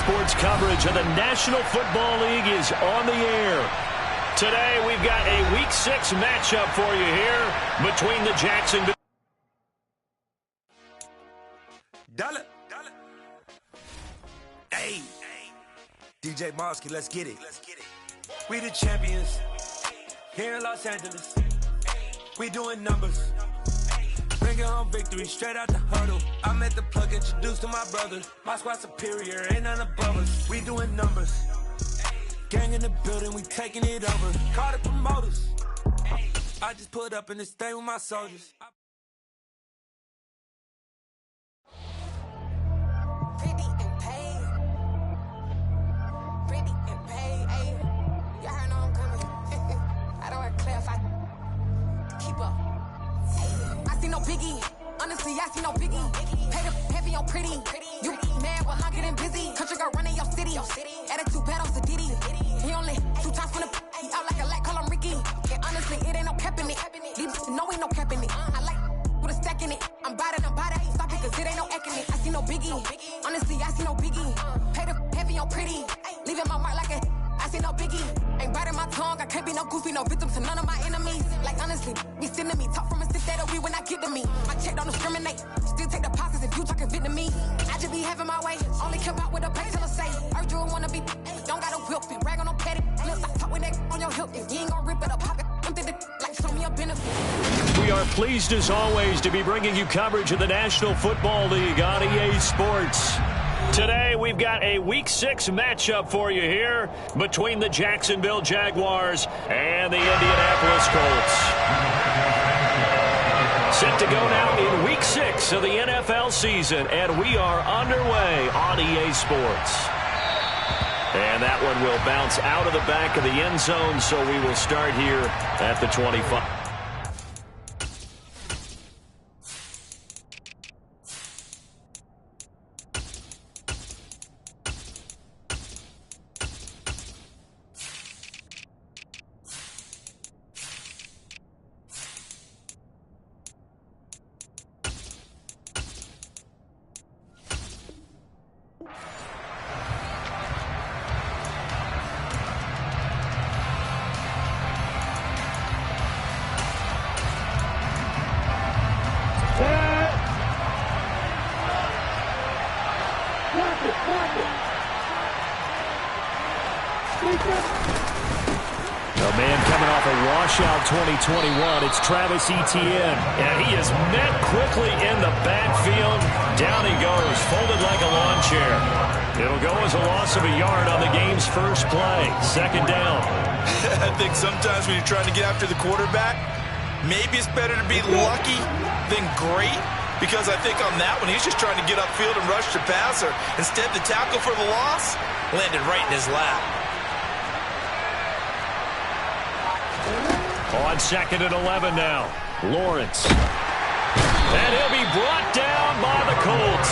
Sports coverage of the National Football League is on the air. Today, we've got a Week 6 matchup for you here between the Jacksonville. Hey, DJ Mosky, let's get it. We the champions here in Los Angeles. We doing numbers. Bringing home victory straight out the huddle. I'm at the plug, introduced to my brothers. My squad superior, ain't none above us. We doing numbers. Gang in the building, we taking it over. Call the promoters. I just put up in this thing with my soldiers. Pretty and paid. Pretty and paid, ayy. Y'all heard know I'm coming. I don't wear clear if I keep up. I see no biggie. Honestly, I see no biggie. Pay the heavy on pretty. You mad when I'm getting busy. Country girl running your city. Attitude bad on Sadiddy. He only 2 times from the he out like a light, call him Ricky. And honestly, it ain't no cap in it. These know ain't no cap in it. I like with a stack in it. I'm about it. Stop it, cause it ain't no acting it. I see no biggie. Honestly, I see no biggie. Pay the heavy on pretty. Leaving my mark like a I see no biggie. Ain't biting my tongue. I can't be no goofy, no victim to none of my enemies. Like honestly, be sending me talk from a stick that we when I get to me. My check don't discriminate. Still take deposits if you talking Vietnamese. I just be having my way. Only care about what the pay teller say. Urge you wanna be. Don't gotta whip it. Rag on no petty. Let's stop talk with that on your hip. If you ain't gonna rip it up, pop it. I'm thinking like show me a benefit. We are pleased as always to be bringing you coverage of the National Football League on EA Sports. Today, we've got a Week 6 matchup for you here between the Jacksonville Jaguars and the Indianapolis Colts. Set to go now in Week 6 of the NFL season, and we are underway on EA Sports. And that one will bounce out of the back of the end zone, so we will start here at the 25. A man coming off a washout 2021, it's Travis Etienne. And he is met quickly in the backfield. Down he goes, folded like a lawn chair. It'll go as a loss of a yard on the game's first play. Second down. I think sometimes when you're trying to get after the quarterback, maybe it's better to be lucky than great. Because I think on that one, he's just trying to get upfield and rush the passer. Instead, the tackle for the loss landed right in his lap. On 2nd and 11 now, Lawrence. And he'll be brought down by the Colts.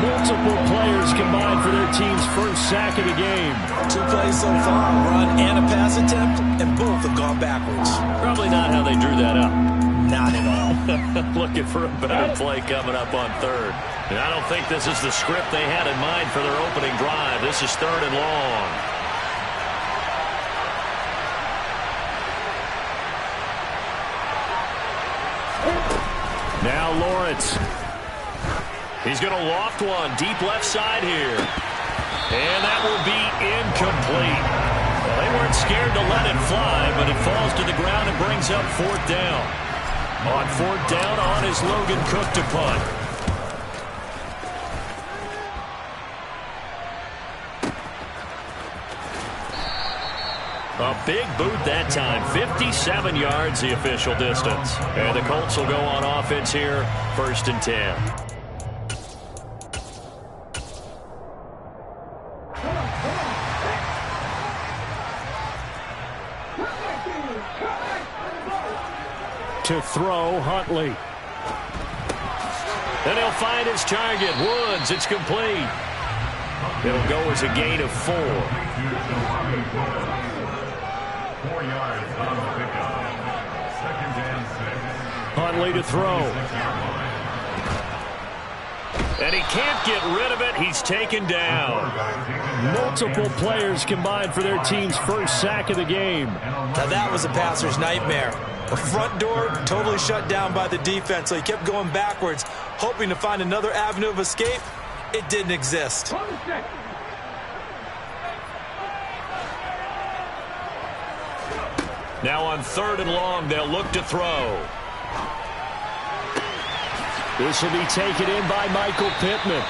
Multiple players combined for their team's first sack of the game. 2 plays so far, a run and a pass attempt, and both have gone backwards. Probably not how they drew that up. Not at all. Looking for a better play coming up on 3rd. And I don't think this is the script they had in mind for their opening drive. This is 3rd and long. Now Lawrence. He's going to loft one deep left side here. And that will be incomplete. Well, they weren't scared to let it fly, but it falls to the ground and brings up 4th down. On 4th down, on is Logan Cook to punt. A big boot that time. 57 yards, the official distance. And the Colts will go on offense here, 1st and 10. To throw, Huntley. And he'll find his target. Woods, it's complete. It'll go as a gain of 4. 4 yards on the pickup. 2nd and 6. Huntley to throw. And he can't get rid of it. He's taken down. Multiple players combined for their team's first sack of the game. Now that was a passer's nightmare. The front door totally shut down by the defense, so he kept going backwards, hoping to find another avenue of escape. It didn't exist. Now on 3rd and long, they'll look to throw. This will be taken in by Michael Pittman.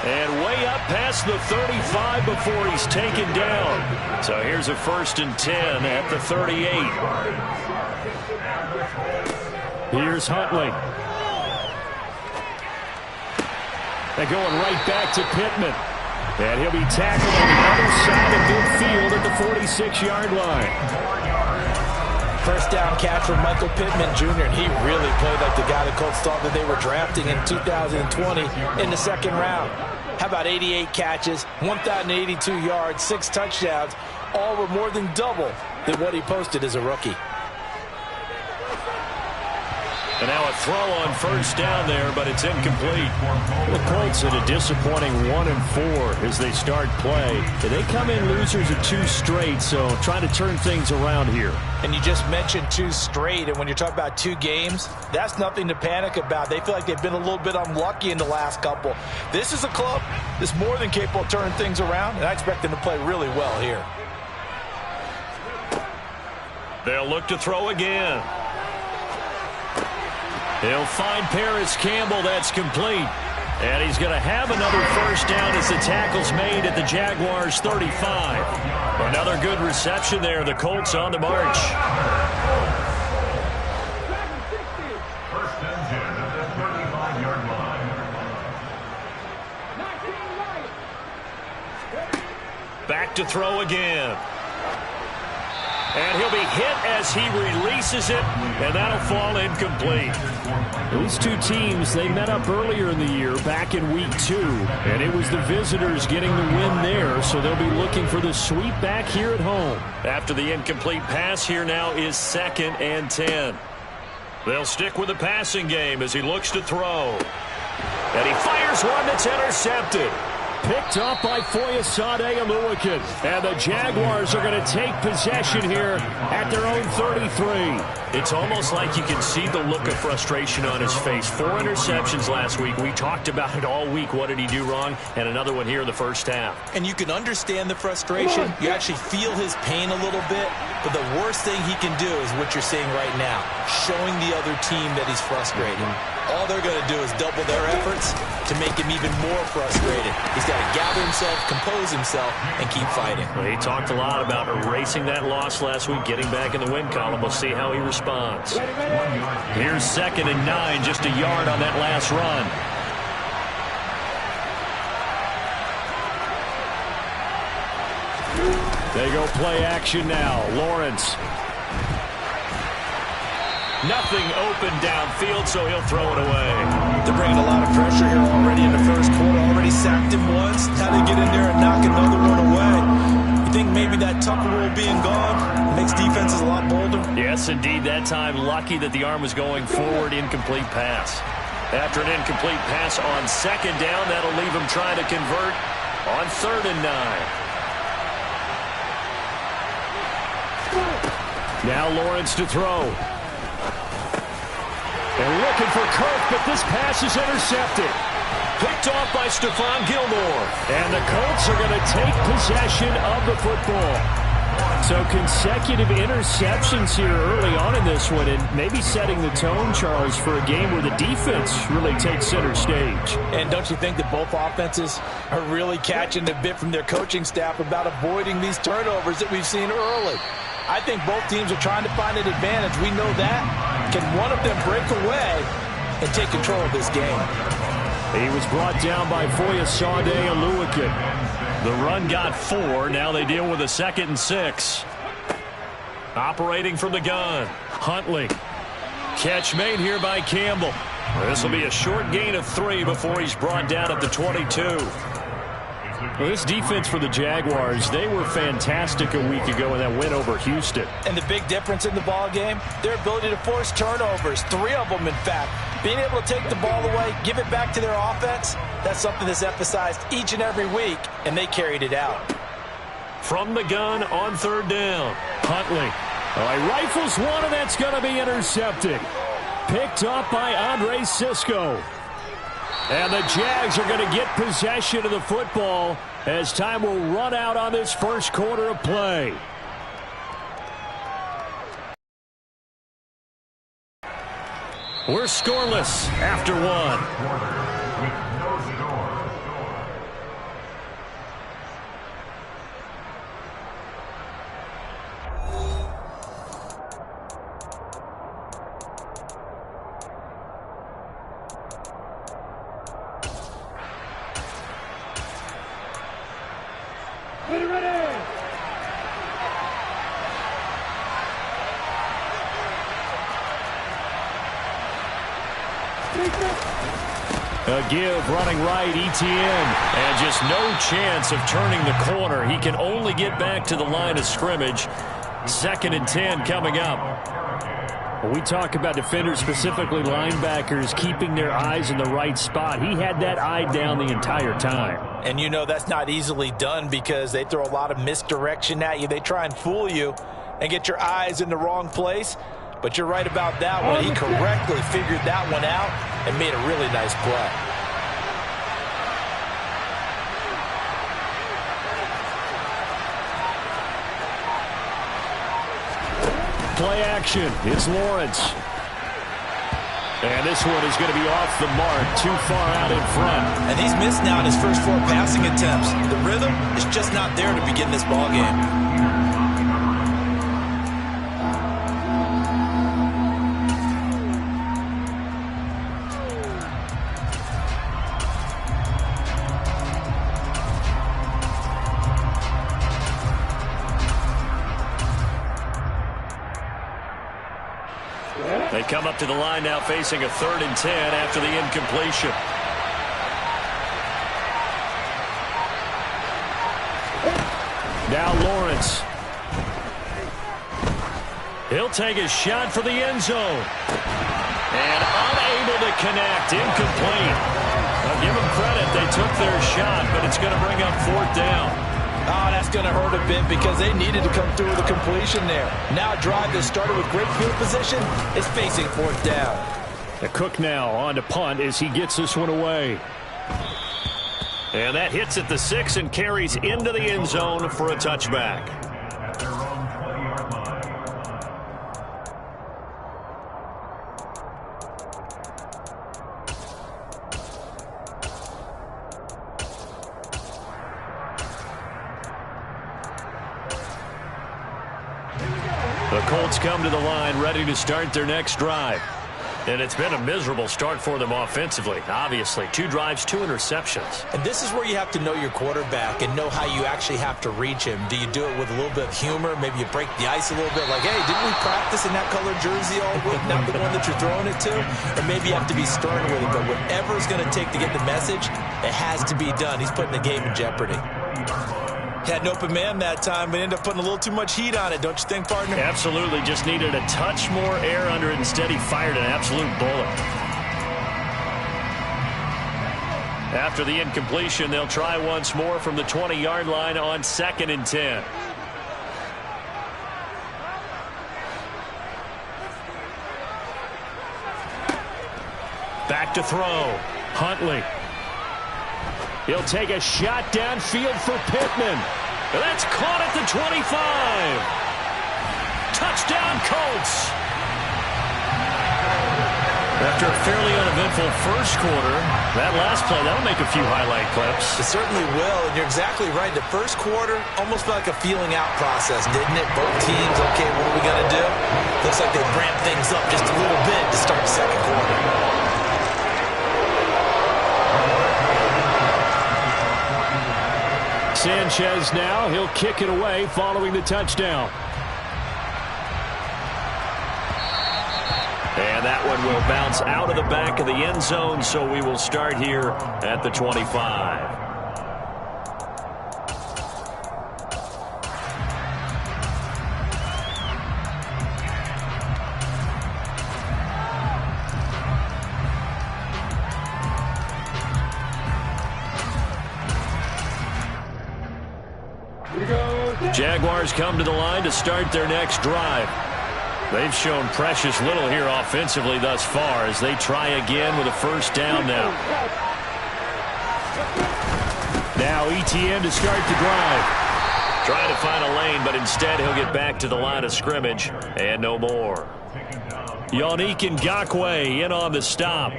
And way up past the 35 before he's taken down. So here's a 1st and 10 at the 38. Here's Huntley. They're going right back to Pittman. And he'll be tackled on the other side of midfield at the 46-yard line. First down catch from Michael Pittman Jr., and he really played like the guy the Colts thought that they were drafting in 2020 in the 2nd round. How about 88 catches, 1,082 yards, 6 touchdowns, all were more than double than what he posted as a rookie. And now a throw on 1st down there, but it's incomplete. The Colts at a disappointing 1-4 as they start play. They come in losers of 2 straight, so trying to turn things around here. And you just mentioned 2 straight, and when you're talking about 2 games, that's nothing to panic about. They feel like they've been a little bit unlucky in the last couple. This is a club that's more than capable of turning things around, and I expect them to play really well here. They'll look to throw again. He'll find Paris Campbell. That's complete. And he's going to have another 1st down as the tackle's made at the Jaguars' 35. Another good reception there. The Colts on the march. 1st and 10 at the 35-yard line. Back to throw again. And he'll be hit as he releases it, and that'll fall incomplete. These 2 teams, they met up earlier in the year, back in week 2, and it was the visitors getting the win there, so they'll be looking for the sweep back here at home. After the incomplete pass, here now is 2nd and 10. They'll stick with the passing game as he looks to throw. And he fires one that's intercepted. Picked up by Foyesade Oluwakin. And the Jaguars are going to take possession here at their own 33. It's almost like you can see the look of frustration on his face. 4 interceptions last week. We talked about it all week. What did he do wrong? And another one here in the 1st half. And you can understand the frustration. You actually feel his pain a little bit. But the worst thing he can do is what you're seeing right now, showing the other team that he's frustrated. All they're going to do is double their efforts to make him even more frustrated. He's got to gather himself, compose himself, and keep fighting. Well, he talked a lot about erasing that loss last week, getting back in the win column. We'll see how he responds. Here's 2nd and 9, just a yard on that last run. They go play action now. Lawrence. Nothing open downfield, so he'll throw it away. They're bringing a lot of pressure here already in the 1st quarter. Already sacked him once. Now they get in there and knock another one away. You think maybe that Tucker rule being gone makes defenses a lot bolder? Yes, indeed. That time, lucky that the arm was going forward. Incomplete pass. After an incomplete pass on 2nd down, that'll leave him trying to convert on 3rd and 9. Now Lawrence to throw. They're looking for Kirk, but this pass is intercepted. Picked off by Stephon Gilmore. And the Colts are going to take possession of the football. So consecutive interceptions here early on in this one, and maybe setting the tone, Charles, for a game where the defense really takes center stage. And don't you think that both offenses are really catching the bit from their coaching staff about avoiding these turnovers that we've seen early? I think both teams are trying to find an advantage. We know that. Can one of them break away and take control of this game? He was brought down by Foyesade Oluwakin. The run got 4. Now they deal with a 2nd and 6. Operating from the gun. Huntley. Catch made here by Campbell. This will be a short gain of 3 before he's brought down at the 22. Well, this defense for the Jaguars, they were fantastic a week ago in that win over Houston. And the big difference in the ball game, their ability to force turnovers, 3 of them in fact. Being able to take the ball away, give it back to their offense, that's something that's emphasized each and every week, and they carried it out. From the gun on 3rd down, Huntley. He rifles one, and that's going to be intercepted. Picked up by Andre Sisco. And the Jags are going to get possession of the football as time will run out on this first quarter of play. We're scoreless after 1. A give running right, Etienne. And just no chance of turning the corner. He can only get back to the line of scrimmage. 2nd and 10 coming up. When we talk about defenders, specifically linebackers, keeping their eyes in the right spot, he had that eye down the entire time. And you know that's not easily done because they throw a lot of misdirection at you. They try and fool you and get your eyes in the wrong place. But you're right about that one. He correctly figured that one out and made a really nice play. Play action. It's Lawrence. And this one is going to be off the mark, too far out in front. And he's missed now in his first 4 passing attempts. The rhythm is just not there to begin this ball game. They come up to the line now facing a 3rd and 10 after the incompletion. Now Lawrence. He'll take a shot for the end zone. And unable to connect. Incomplete. I'll give them credit. They took their shot, but it's going to bring up 4th down. Oh, that's going to hurt a bit because they needed to come through with a completion there. Now a drive that started with great field position is facing 4th down. The Cook now on to punt as he gets this one away. And that hits at the 6 and carries into the end zone for a touchback. The Colts come to the line ready to start their next drive. And it's been a miserable start for them offensively. Obviously, 2 drives, 2 interceptions. And this is where you have to know your quarterback and know how you actually have to reach him. Do you do it with a little bit of humor? Maybe you break the ice a little bit like, hey, didn't we practice in that colored jersey all week, not the one that you're throwing it to? Or maybe you have to be stern with it. But whatever it's going to take to get the message, it has to be done. He's putting the game in jeopardy. Had an open man that time, but ended up putting a little too much heat on it, don't you think, partner? Absolutely. Just needed a touch more air under it. Instead, he fired an absolute bullet. After the incompletion, they'll try once more from the 20-yard line on 2nd and 10. Back to throw. Huntley. He'll take a shot downfield for Pittman. That's caught at the 25. Touchdown, Colts. After a fairly uneventful first quarter, that last play, that'll make a few highlight clips. It certainly will, and you're exactly right. The first quarter almost felt like a feeling out process, didn't it? Both teams, okay, what are we going to do? Looks like they ramped things up just a little bit to start the second quarter. Sanchez now, he'll kick it away following the touchdown. And that one will bounce out of the back of the end zone, so we will start here at the 25. Jaguars come to the line to start their next drive. They've shown precious little here offensively thus far as they try again with a first down now. Now Etienne to start the drive. Trying to find a lane, but instead he'll get back to the line of scrimmage and no more. Yannick Ngakoue in on the stop.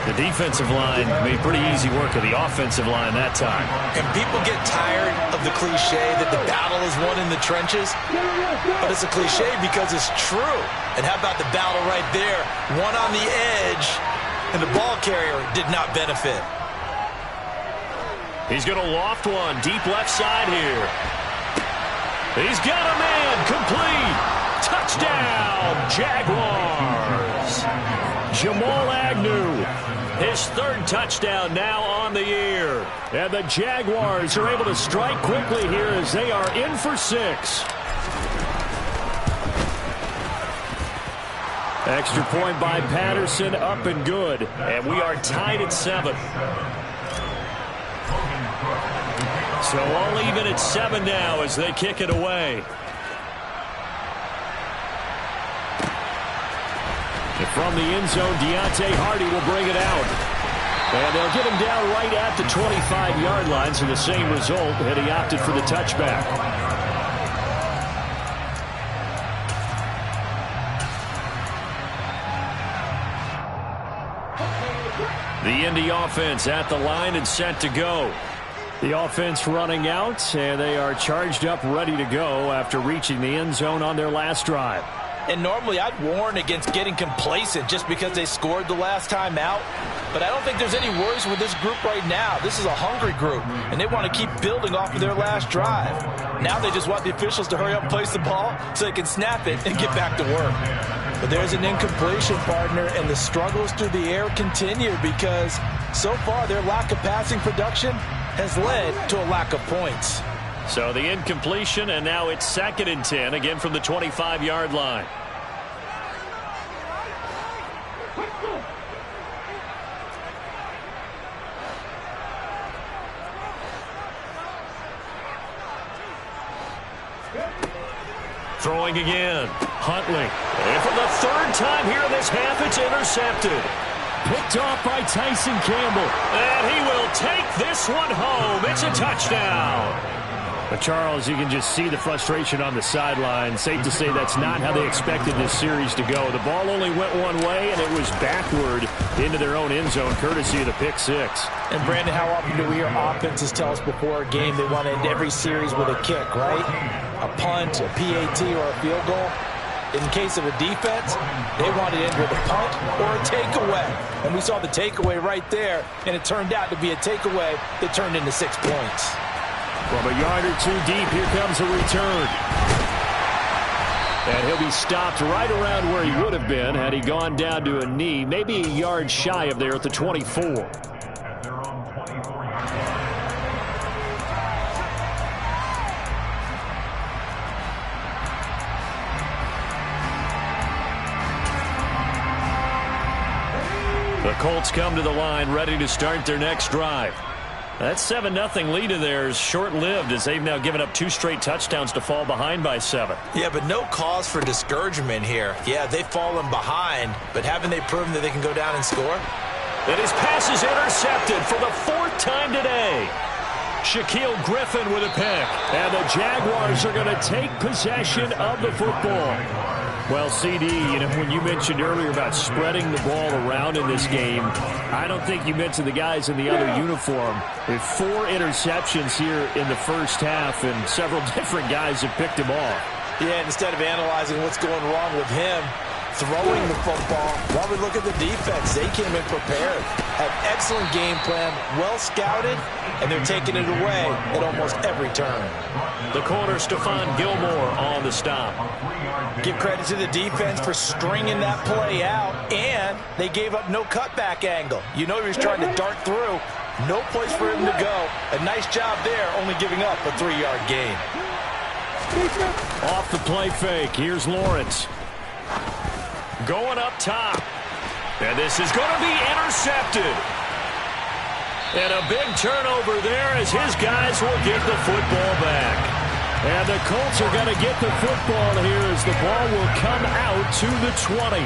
The defensive line made pretty easy work of the offensive line that time. And people get tired of the cliche that the battle is won in the trenches. But it's a cliche because it's true. And how about the battle right there? One on the edge, and the ball carrier did not benefit. He's going to loft one deep left side here. He's got a man complete. Touchdown, Jaguars. Jamal Agnew, his third touchdown now on the year. And the Jaguars are able to strike quickly here as they are in for 6. Extra point by Patterson, up and good. And we are tied at 7. So all even at 7 now as they kick it away. And from the end zone, Deontay Hardy will bring it out. And they'll get him down right at the 25-yard line, so the same result, and he opted for the touchback. The Indy offense at the line and set to go. The offense running out, and they are charged up, ready to go after reaching the end zone on their last drive. And normally I'd warn against getting complacent just because they scored the last time out. But I don't think there's any worries with this group right now. This is a hungry group, and they want to keep building off of their last drive. Now they just want the officials to hurry up and place the ball so they can snap it and get back to work. But there's an incompletion, partner, and the struggles through the air continue because so far their lack of passing production has led to a lack of points. So the incompletion, and now it's 2nd and 10, again from the 25-yard line. Throwing again. Huntley. And for the 3rd time here in this half, it's intercepted. Picked off by Tyson Campbell. And he will take this one home. It's a touchdown. But Charles, you can just see the frustration on the sideline. Safe to say that's not how they expected this series to go. The ball only went one way, and it was backward into their own end zone, courtesy of the pick 6. And, Brandon, how often do we hear offenses tell us before a game they want to end every series with a kick, right? A punt, a PAT, or a field goal. In case of a defense, they want to end with a punt or a takeaway. And we saw the takeaway right there, and it turned out to be a takeaway that turned into 6 points. From a yard or 2 deep, here comes a return. And he'll be stopped right around where he would have been had he gone down to a knee, maybe a yard shy of there at the 24. The Colts come to the line, ready to start their next drive. That 7-0 lead of theirs short-lived as they've now given up 2 straight touchdowns to fall behind by 7. Yeah, but no cause for discouragement here. Yeah, they've fallen behind, but haven't they proven that they can go down and score? And his pass is intercepted for the 4th time today. Shaquille Griffin with a pick. And the Jaguars are going to take possession of the football. Well, CD, you know, when you mentioned earlier about spreading the ball around in this game, I don't think you mentioned the guys in the other uniform. With 4 interceptions here in the first half, and several different guys have picked him off. Yeah, instead of analyzing what's going wrong with him, throwing the football, while we look at the defense, they came in prepared. Have excellent game plan, well scouted, and they're taking it away at almost every turn. The corner, Stephon Gilmore, on the stop. Give credit to the defense for stringing that play out, and they gave up no cutback angle. You know he was trying to dart through. No place for him to go. A nice job there, only giving up a 3-yard gain. Off the play fake, here's Lawrence. Going up top. And this is going to be intercepted. And a big turnover there as his guys will get the football back. And the Colts are going to get the football here as the ball will come out to the 20.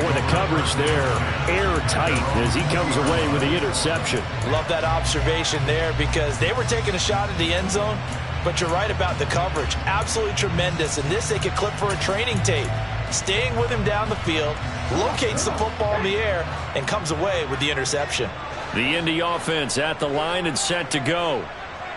Boy, the coverage there airtight as he comes away with the interception. Love that observation there because they were taking a shot at the end zone, but you're right about the coverage. Absolutely tremendous. And this they could clip for a training tape. Staying with him down the field, locates the football in the air, and comes away with the interception. The Indy offense at the line and set to go.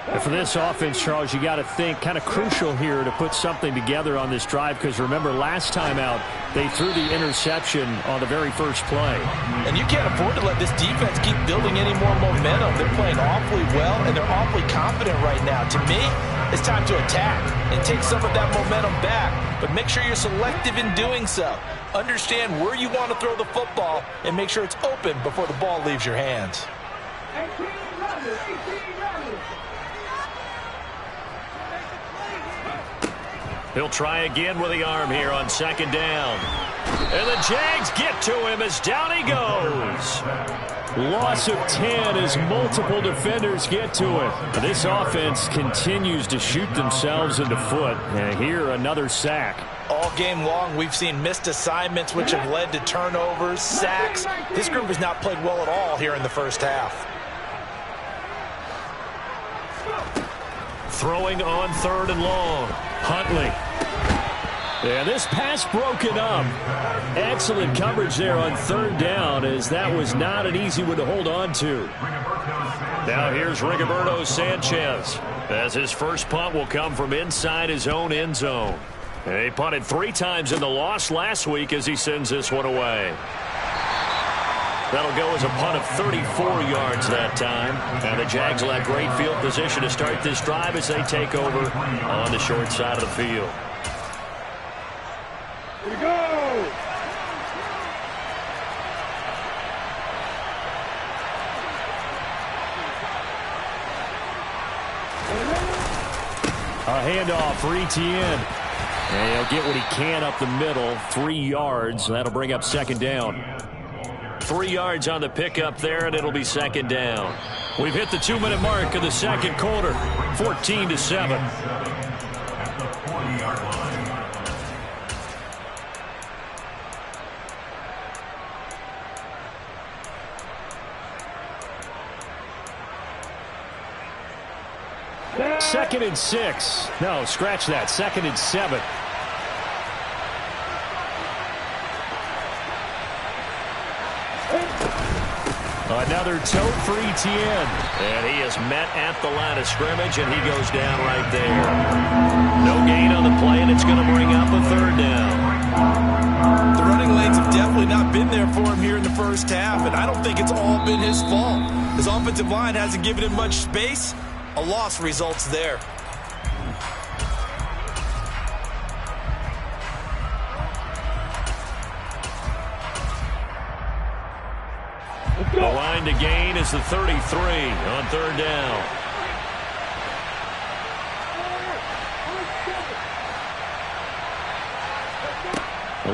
And for this offense, Charles, you got to think kind of crucial here to put something together on this drive because remember last time out they threw the interception on the very first play. And you can't afford to let this defense keep building any more momentum. They're playing awfully well and they're awfully confident right now. To me, it's time to attack and take some of that momentum back, but make sure you're selective in doing so. Understand where you want to throw the football and make sure it's open before the ball leaves your hands. He'll try again with the arm here on second down. And the Jags get to him as down he goes. Loss of 10 as multiple defenders get to him. This offense continues to shoot themselves in the foot. And here another sack. All game long, we've seen missed assignments which have led to turnovers, sacks. This group has not played well at all here in the first half. Throwing on third and long. Huntley. And this pass broken up. Excellent coverage there on third down as that was not an easy one to hold on to. Now here's Rigoberto Sanchez as his first punt will come from inside his own end zone. And he punted 3 times in the loss last week as he sends this one away. That'll go as a punt of 34 yards that time. Now the Jags will have great field position to start this drive as they take over on the short side of the field. Here we go! A handoff for Etienne. And he'll get what he can up the middle. 3 yards. That'll bring up second down. 3 yards on the pickup there, and it'll be second down. We've hit the 2-minute mark of the second quarter. 14-7. Second and 6. No, scratch that. Second and 7. Another tote for Etienne. And he is met at the line of scrimmage, and he goes down right there. No gain on the play, and it's going to bring up a third down. The running lanes have definitely not been there for him here in the first half, and I don't think it's all been his fault. His offensive line hasn't given him much space. A loss results there. The line to gain is the 33 on third down.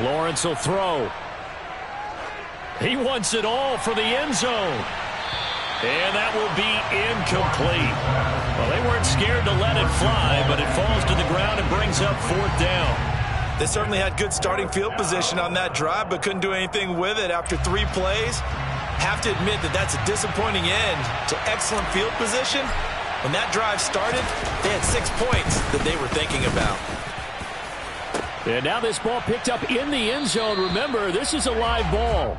Lawrence will throw. He wants it all for the end zone. And that will be incomplete. Well, they weren't scared to let it fly, but it falls to the ground and brings up fourth down. They certainly had good starting field position on that drive, but couldn't do anything with it after 3 plays. Have to admit that that's a disappointing end to excellent field position. When that drive started, they had 6 points that they were thinking about. And now this ball picked up in the end zone. Remember, this is a live ball.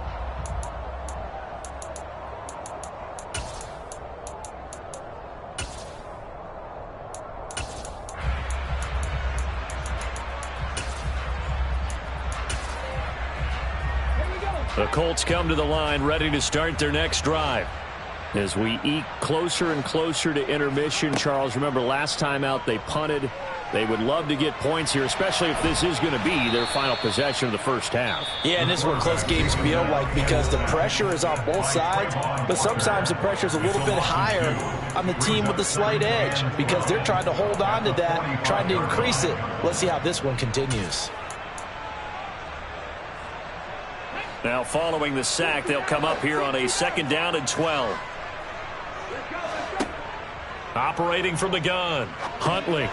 The Colts come to the line ready to start their next drive. As we eke closer and closer to intermission, Charles, remember last time out they punted. They would love to get points here, especially if this is going to be their final possession of the first half. Yeah, and this is what close games feel like because the pressure is on both sides, but sometimes the pressure is a little bit higher on the team with the slight edge because they're trying to hold on to that, trying to increase it. Let's see how this one continues. Now following the sack, they'll come up here on a second down and 12. Operating from the gun, Huntley.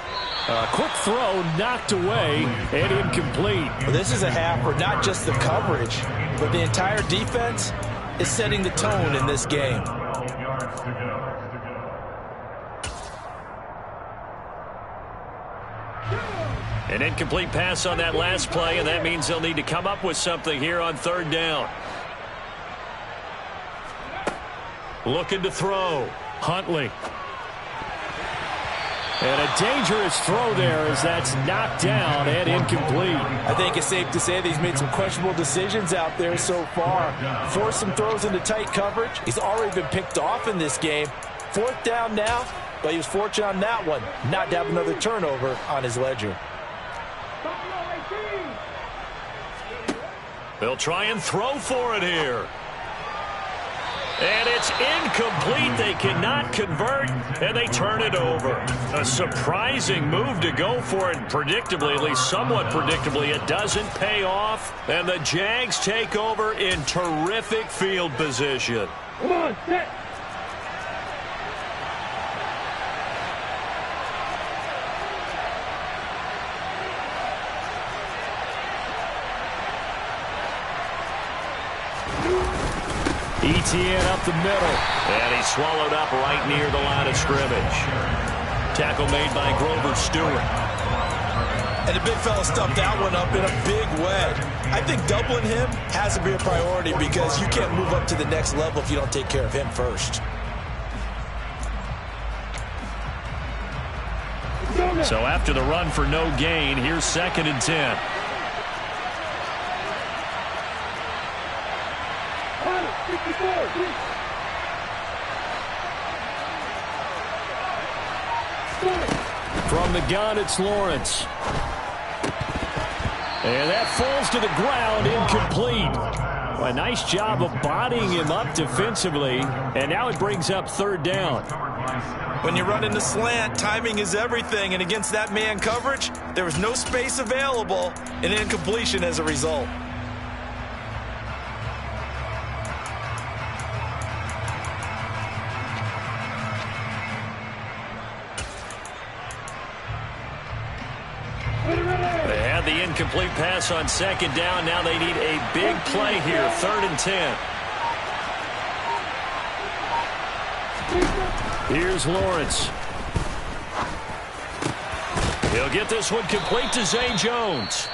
Quick throw, knocked away, and incomplete. Well, this is a half where not just the coverage, but the entire defense is setting the tone in this game. An incomplete pass on that last play, and that means they'll need to come up with something here on third down. Looking to throw, Huntley. And a dangerous throw there as that's knocked down and incomplete. I think it's safe to say that he's made some questionable decisions out there so far. Forced some throws into tight coverage. He's already been picked off in this game. Fourth down now, but he was fortunate on that one not to have another turnover on his ledger. They'll try and throw for it here. And it's incomplete. They cannot convert, and they turn it over. A surprising move to go for it. Predictably, at least somewhat predictably, it doesn't pay off. And the Jags take over in terrific field position. Come on, set. ETN up the middle. And he's swallowed up right near the line of scrimmage. Tackle made by Grover Stewart. And the big fella stuffed that one up in a big way. I think doubling him has to be a priority because you can't move up to the next level if you don't take care of him first. So after the run for no gain, here's 2nd and 10. From the gun, it's Lawrence. And that falls to the ground, incomplete. Well, a nice job of bodying him up defensively, and now it brings up third down. When you run in the slant, timing is everything, and against that man coverage, there was no space available, and incompletion as a result. They had the incomplete pass on 2nd down. Now they need a big play here, 3rd and 10. Here's Lawrence. He'll get this one complete to Zay Jones.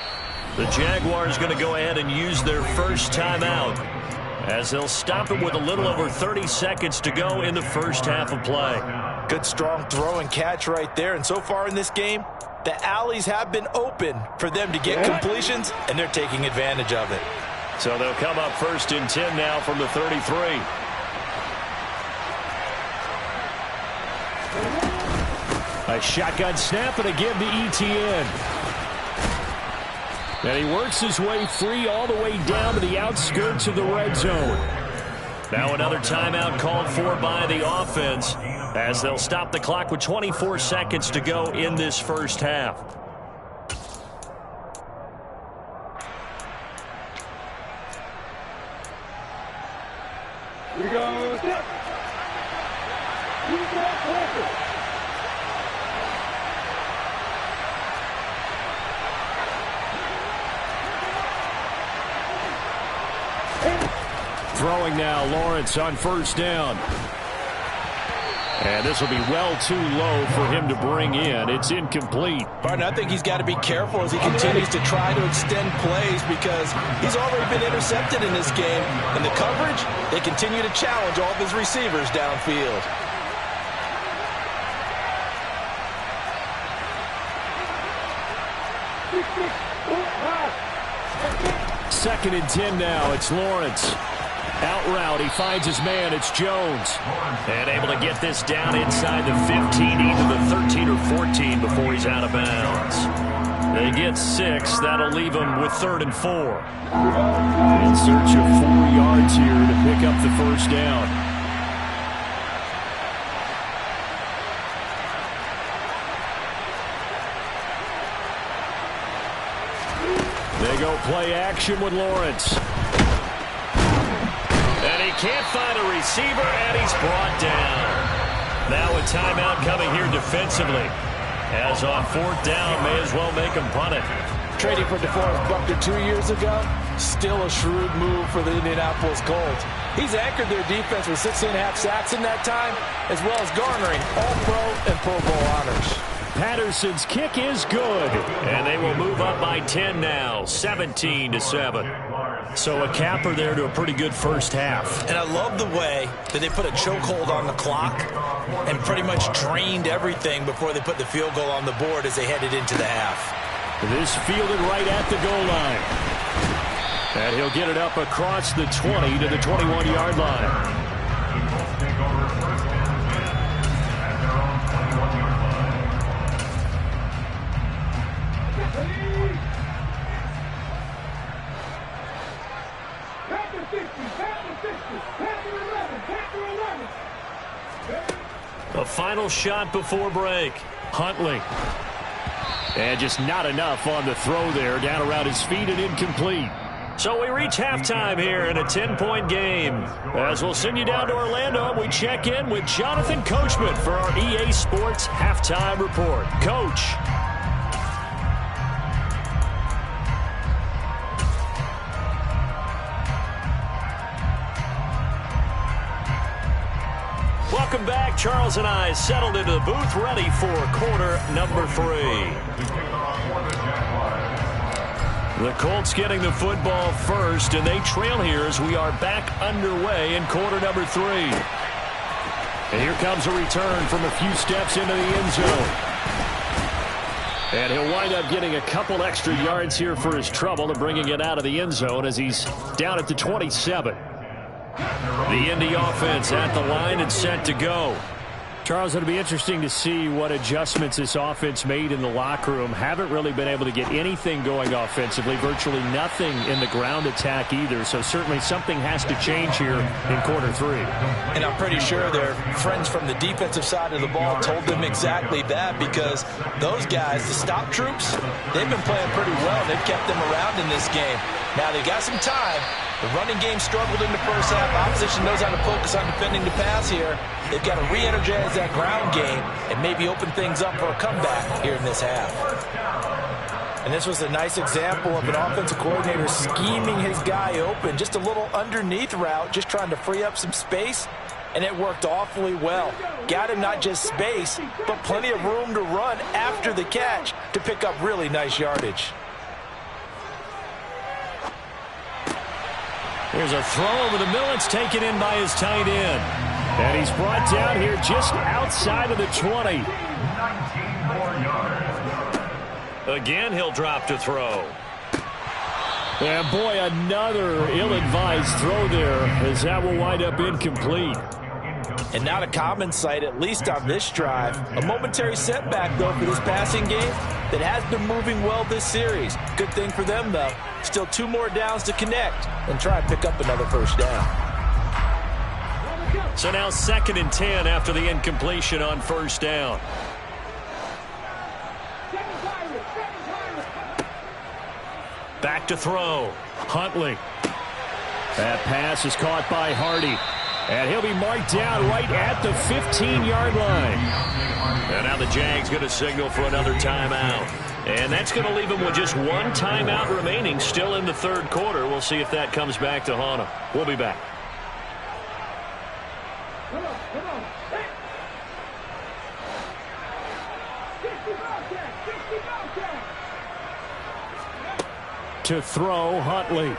The Jaguars going to go ahead and use their first timeout as they'll stop it with a little over 30 seconds to go in the first half of play. Good strong throw and catch right there. And so far in this game, the alleys have been open for them to get completions, and they're taking advantage of it. So they'll come up 1st and 10 now from the 33. A shotgun snap and again to ETN. And he works his way free all the way down to the outskirts of the red zone. Now another timeout called for by the offense as they'll stop the clock with 24 seconds to go in this first half. Here we go. Set. Throwing now, Lawrence on 1st down. And this will be well too low for him to bring in. It's incomplete. Barton, I think he's got to be careful as he continues to try to extend plays because he's already been intercepted in this game. And the coverage, they continue to challenge all of his receivers downfield. 2nd and 10 now. It's Lawrence. Out route, he finds his man. It's Jones. And able to get this down inside the 15, either the 13 or 14 before he's out of bounds. They get 6. That'll leave him with 3rd and 4. In search of 4 yards here to pick up the first down. They go play action with Lawrence. And he can't find a receiver, and he's brought down. Now a timeout coming here defensively. As on 4th down, may as well make him punt it. Trading for DeForest Buckner 2 years ago, still a shrewd move for the Indianapolis Colts. He's anchored their defense with 16.5 sacks in that time, as well as garnering All-Pro and Pro Bowl honors. Patterson's kick is good. And they will move up by 10 now, 17-7. So a capper there to a pretty good first half. And I love the way that they put a chokehold on the clock and pretty much drained everything before they put the field goal on the board as they headed into the half. This fielded right at the goal line. And he'll get it up across the 20 to the 21-yard line. A final shot before break. Huntley. And just not enough on the throw there. Down around his feet and incomplete. So we reach halftime here in a 10-point game. As we'll send you down to Orlando, we check in with Jonathan Coachman for our EA Sports Halftime Report. Coach. Welcome back. Charles and I settled into the booth, ready for quarter number 3. The Colts getting the football first, and they trail here as we are back underway in quarter number 3. And here comes a return from a few steps into the end zone. And he'll wind up getting a couple extra yards here for his trouble and bringing it out of the end zone as he's down at the 27. The Indy offense at the line and set to go. Charles, it'll be interesting to see what adjustments this offense made in the locker room. Haven't really been able to get anything going offensively, virtually nothing in the ground attack either. So certainly something has to change here in quarter 3. And I'm pretty sure their friends from the defensive side of the ball told them exactly that, because those guys, the stop troops, they've been playing pretty well. They've kept them around in this game. Now they got some time. The running game struggled in the first half. Opposition knows how to focus on defending the pass here. They've got to re-energize that ground game and maybe open things up for a comeback here in this half. And this was a nice example of an offensive coordinator scheming his guy open. Just a little underneath route, just trying to free up some space, and it worked awfully well. Got him not just space, but plenty of room to run after the catch to pick up really nice yardage. Here's a throw over the middle. It's taken in by his tight end. And he's brought down here just outside of the 20. Again, he'll drop to throw. And boy, another ill-advised throw there, as that will wind up incomplete. And not a common sight, at least on this drive. A momentary setback, though, for this passing game that has been moving well this series. Good thing for them, though. Still 2 more downs to connect and try and pick up another first down. So now 2nd and 10 after the incompletion on first down. Back to throw. Huntley. That pass is caught by Hardy. And he'll be marked down right at the 15-yard line. And now the Jags going to signal for another timeout. And that's going to leave him with just 1 timeout remaining still in the 3rd quarter. We'll see if that comes back to haunt him. We'll be back. To throw, Huntley.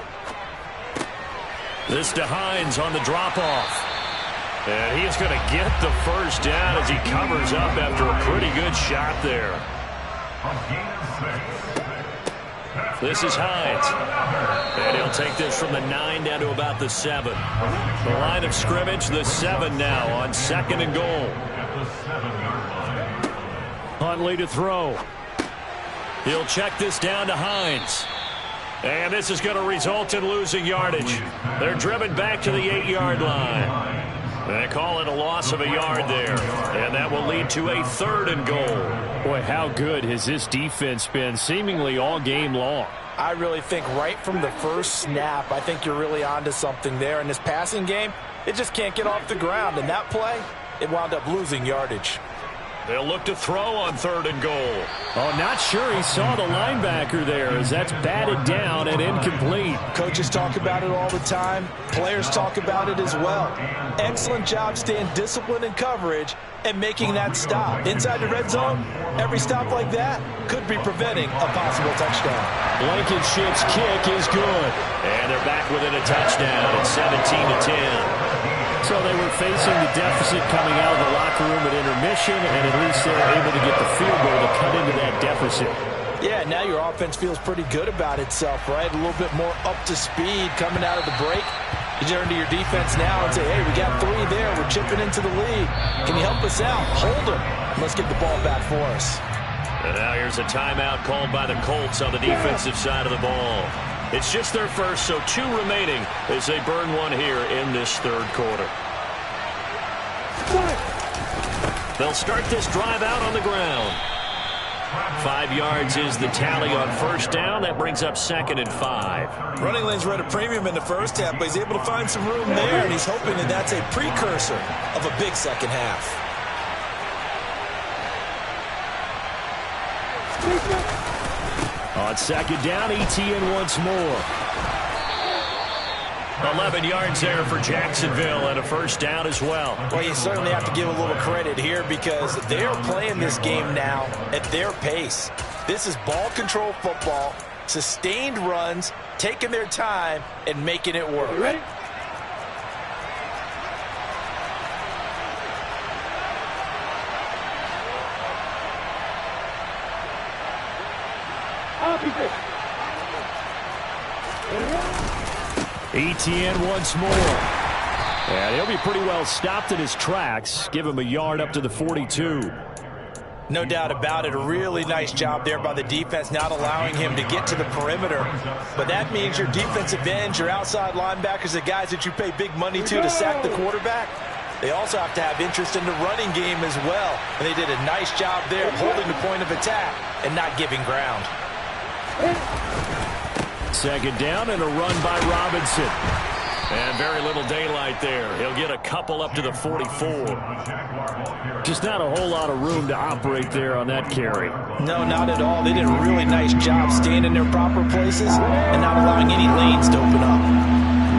This to Hines on the drop-off. And he's going to get the first down as he covers up after a pretty good shot there. This is Hines. And he'll take this from the 9 down to about the 7. The line of scrimmage, the 7 now on 2nd and goal. Huntley to throw. He'll check this down to Hines. And this is going to result in losing yardage. They're driven back to the 8-yard line. They call it a loss of a yard there. And that will lead to a 3rd and goal. Boy, how good has this defense been seemingly all game long? I really think right from the first snap, I think you're really onto something there. In this passing game, it just can't get off the ground. And that play, it wound up losing yardage. They'll look to throw on 3rd and goal. Oh, not sure he saw the linebacker there as that's batted down and incomplete. Coaches talk about it all the time. Players talk about it as well. Excellent job staying disciplined in coverage and making that stop. Inside the red zone, every stop like that could be preventing a possible touchdown. Blankenship's kick is good. And they're back within a touchdown at 17-10. So they were facing the deficit coming out of the locker room at intermission, and at least they were able to get the field goal to cut into that deficit. Yeah, now your offense feels pretty good about itself, right? A little bit more up to speed coming out of the break. You turn to your defense now and say, hey, we got 3 there. We're chipping into the lead. Can you help us out? Hold them. Let's get the ball back for us. And now here's a timeout called by the Colts on the defensive side of the ball. It's just their first, so 2 remaining as they burn one here in this 3rd quarter. They'll start this drive out on the ground. 5 yards is the tally on 1st down. That brings up 2nd and 5. Running lanes were at a premium in the first half, but he's able to find some room there, and he's hoping that that's a precursor of a big second half. On 2nd down, ETN once more. 11 yards there for Jacksonville and a 1st down as well. Well, you certainly have to give a little credit here because they're playing this game now at their pace. This is ball control football, sustained runs, taking their time, and making it work. Ready? ETN once more. And he'll be pretty well stopped in his tracks. Give him a yard up to the 42. No doubt about it. A really nice job there by the defense, not allowing him to get to the perimeter. But that means your defensive ends, your outside linebackers, the guys that you pay big money to sack the quarterback, they also have to have interest in the running game as well. And they did a nice job there holding the point of attack and not giving ground. 2nd down and a run by Robinson. And very little daylight there. He'll get a couple up to the 44. Just not a whole lot of room to operate there on that carry. No, not at all. They did a really nice job staying in their proper places and not allowing any lanes to open up.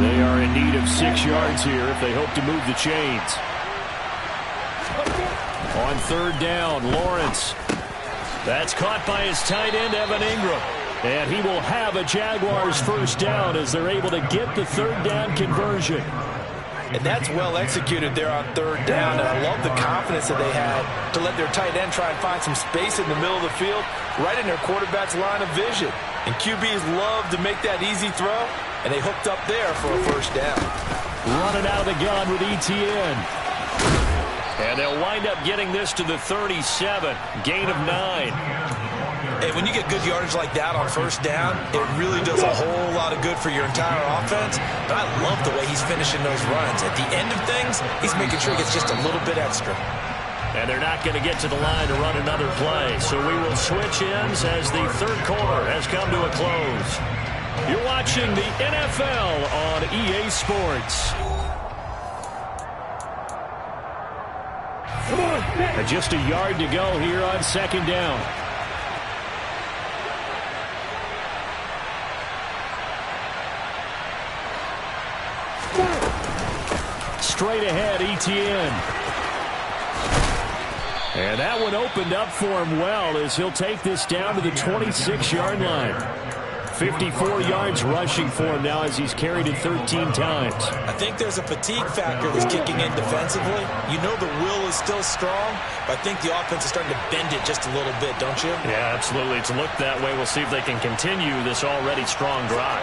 They are in need of 6 yards here if they hope to move the chains. On 3rd down, Lawrence. That's caught by his tight end, Evan Ingram. And he will have a Jaguars 1st down as they're able to get the 3rd down conversion. And that's well executed there on 3rd down. And I love the confidence that they had to let their tight end try and find some space in the middle of the field, right in their quarterback's line of vision. And QBs love to make that easy throw, and they hooked up there for a 1st down. Running out of the gun with ETN. And they'll wind up getting this to the 37. Gain of 9. Hey, when you get good yardage like that on 1st down, it really does a whole lot of good for your entire offense. But I love the way he's finishing those runs. At the end of things, he's making sure he gets just a little bit extra. And they're not going to get to the line to run another play. So we will switch ends as the 3rd quarter has come to a close. You're watching the NFL on EA Sports. And just a yard to go here on 2nd down. Straight ahead, ETN. And that one opened up for him well as he'll take this down to the 26-yard line. 54 yards rushing for him now as he's carried it 13 times. I think there's a fatigue factor that's kicking in defensively. You know the will is still strong, but I think the offense is starting to bend it just a little bit, don't you? Yeah, absolutely. It's looked that way. We'll see if they can continue this already strong drive.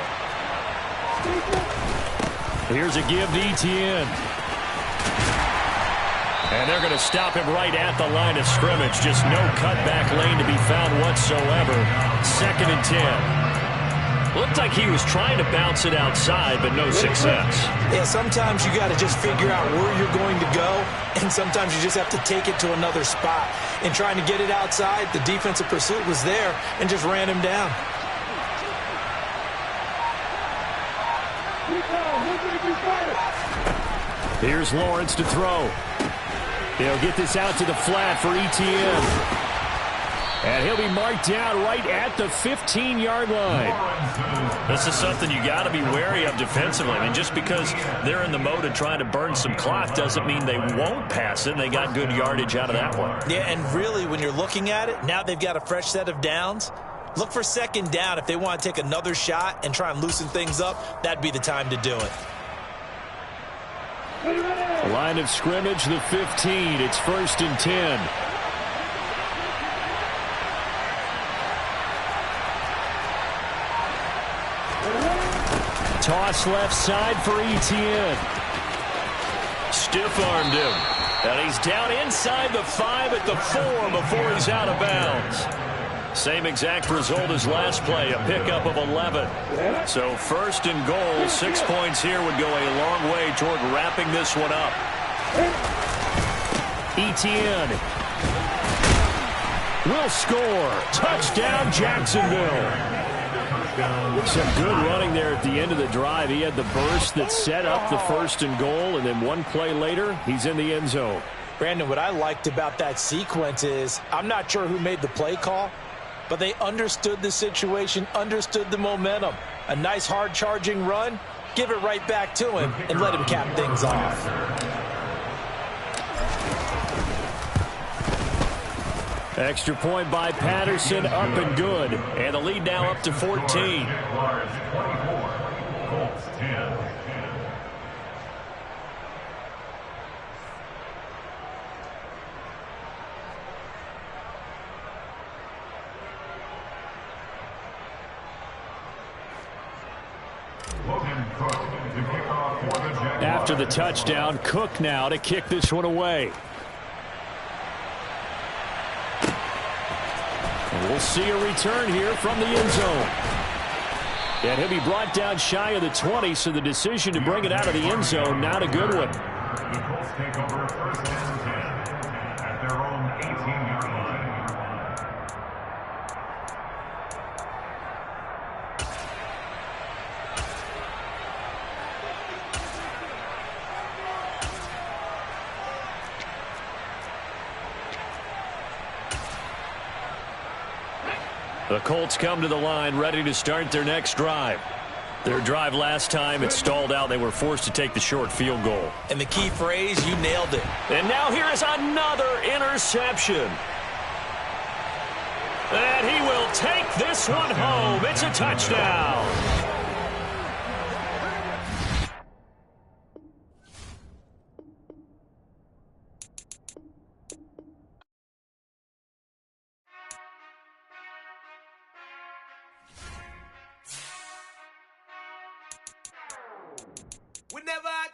Here's a give to ETN. And they're going to stop him right at the line of scrimmage. Just no cutback lane to be found whatsoever. 2nd and 10. Looked like he was trying to bounce it outside, but no success. Yeah, sometimes you got to just figure out where you're going to go, and sometimes you just have to take it to another spot. And trying to get it outside, the defensive pursuit was there and just ran him down. Here's Lawrence to throw. He'll get this out to the flat for ETN. And he'll be marked down right at the 15-yard line. This is something you got to be wary of defensively. I mean, just because they're in the mode of trying to burn some clock doesn't mean they won't pass it. They got good yardage out of that one. Yeah, and really, when you're looking at it, now they've got a fresh set of downs. Look for second down. If they want to take another shot and try and loosen things up, that'd be the time to do it. The line of scrimmage, the 15. It's 1st and 10. Toss left side for ETN. Stiff-armed him. And he's down inside the 5 at the 4 before he's out of bounds. Same exact result as last play, a pickup of 11. So 1st and goal, 6 points here would go a long way toward wrapping this one up. ETN will score. Touchdown, Jacksonville. Some good running there at the end of the drive. He had the burst that set up the 1st and goal, and then one play later, he's in the end zone. Brandon, what I liked about that sequence is I'm not sure who made the play call, but they understood the situation, understood the momentum. A nice hard-charging run, give it right back to him, and let him cap things off. Extra point by Patterson, up and good. And the lead now up to 14. Jaguars 24, Colts 10. After the touchdown, Cook now to kick this one away. And we'll see a return here from the end zone. And he'll be brought down shy of the 20, so the decision to bring it out of the end zone, not a good one. The Colts take over 1st and 10 at their own 18-yard line. The Colts come to the line ready to start their next drive. Their drive last time, it stalled out. They were forced to take the short field goal. And the key phrase, you nailed it. And now here is another interception. And he will take this one home. It's a touchdown. Whenever I